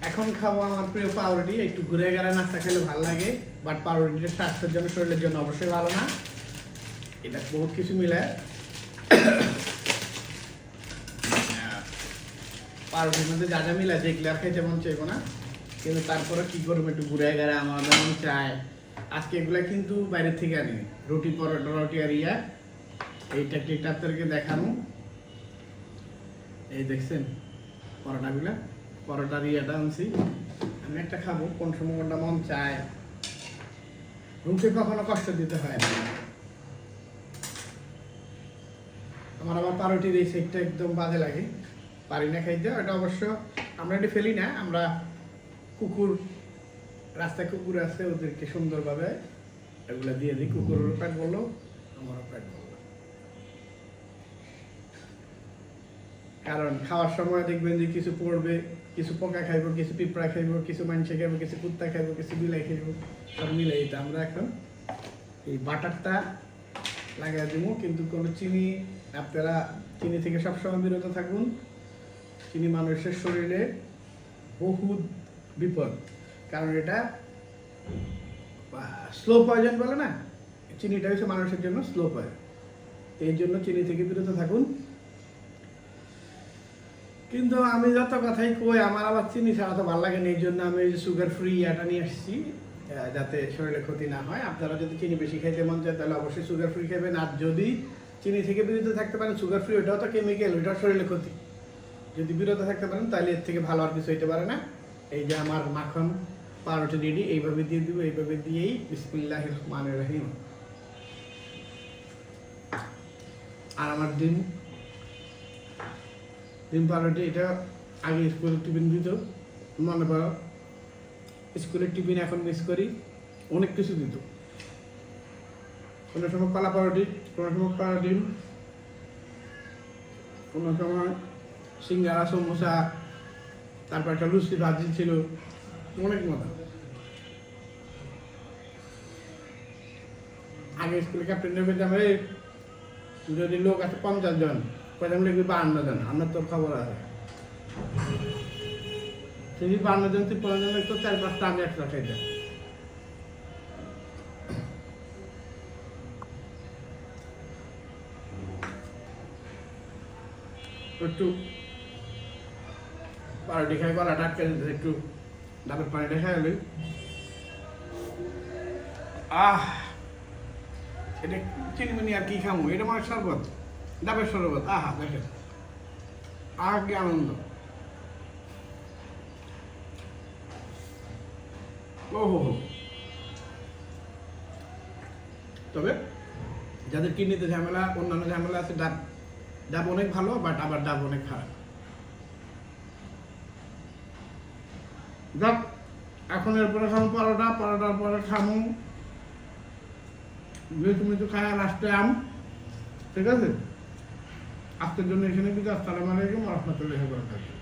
এখন খাবো আমার প্রিয় পাউরুটি। একটু ঘুরে গেলে নাস্তা খেলে ভালো লাগে, বাট পাউরুটিটা স্বাস্থ্যের জন্য, শরীরের জন্য অবশ্যই ভালো না। এটা বহুত কিছু মিলে পাউরুটির মধ্যে যা যা মিলে যেগুলো আর খাইতে মন চাইবো না, কিন্তু তারপরে কি করবো, একটু ঘুরে গেলে আমার মন চায়। আজকে এগুলা কিন্তু বাইরের থেকে আনি, রুটি পরোটা রুটি আর ইয়া। এইটা কেকটা আপনাদেরকে দেখানো, এই দেখছেন পরোটাগুলা, পরোটার ইয়েটা আনছি। আমি একটা খাবো, কোন সময় কোনটা মন চায়। রুমকে কখনো কষ্ট দিতে হয় না। আমার আবার পাউরুটির এই সেটটা একদম বাজে লাগে, পারি না খাইতে। ওটা অবশ্য আমরা এটা ফেলি না, আমরা কুকুর, রাস্তায় কুকুর আছে, ওদেরকে সুন্দরভাবে এগুলা দিয়ে দিই। কুকুরের পেট বললো, আমারও পেট বললো। কারণ খাওয়ার সময় দেখবেন যে কিছু পড়বে, কিছু পোকা খাইবো, কিছু পিঁপড়া খাইবো, কিছু মানুষে খাইবো, কিছু কুত্তা খাইবো, কিছু বিলাই খাইবো, সব মিলে এটা আমরা এখন এই বাটারটা লাগাই দেবো। কিন্তু কোনো চিনি, আপনারা চিনি থেকে সবসময় বিরত থাকুন। চিনি মানুষের শরীরে বহুত বিপদ, কারণ এটা স্লো পয়জন বলে না, চিনিটা হচ্ছে মানুষের জন্য স্লো পয়জন। এই জন্য চিনি থেকে বিরত থাকুন। কিন্তু আমি যত কথাই কই, আমার আবার চিনি ছাড়া তো ভালো লাগে না। এই জন্য আমি সুগার ফ্রি এটা নিয়ে আসছি, যাতে শরীরে ক্ষতি না হয়। আপনারা যদি চিনি বেশি খাইতে মন চায় তাহলে অবশ্যই সুগার ফ্রি খাবেন। আর যদি চিনি থেকে বিরত থাকতে পারেন, সুগার ফ্রি, ওটাও তো কেমিক্যাল, ওটাও শরীরে ক্ষতি। যদি বিরত থাকতে পারেন তাহলে এর থেকে ভালো আর কিছু হইতে পারে না। এই যে আমার মাখন পাউরুটি রেডি, এইভাবে দিয়ে দিব। এইভাবে দিয়েই বিসমিল্লাহির রহমানির রহিম। আর আমার ডিম পাউরুটি, এটা আগে স্কুলের টিফিন দিত, মনে করো স্কুলের টিফিন এখন মিস করি, অনেক কিছু দিত। কোনো সময় কলা পাউরুটি, কোনো সময় কলা ডিম, কোনো সময় সিঙ্গারা, সমোসা, তারপর একটা লুচি ভাজি ছিল, অনেক মজা। আগে স্কুলে ক্যাপ্টেন পেতাম, যদি লোক আছে 50 জন, পেতাম লিখবি 52 জন, আমার তোর খবর আছে। যদি 52 জন 53 জন লিখতো, 4-5টা আমি একটা খাইতাম। একটু পাউরুটি খাই, গলাটা আটকে দিতে, একটু ডাবের পানিটা খাই হলে এটা চিনিমিনি আর কি খামো, এটা আমার শরবত, ডাবের শরবত। দেখেন কি আনন্দ। ওহো, তবে যাদের কিডনিতে ঝামেলা, অন্যান্য ঝামেলা আছে, ডাব অনেক ভালো, বাট আবার ডাব অনেক খারাপ। যাক, এখন এরপরে খাবো পরোটার পরে খামো মিঠু খায়, লাস্টে আম। ঠিক আছে, আজকের জন্য এখানে বিদায়। আসসালামু আলাইকুম ওয়া রাহমাতুল্লাহি ওয়া বারাকাতুহু।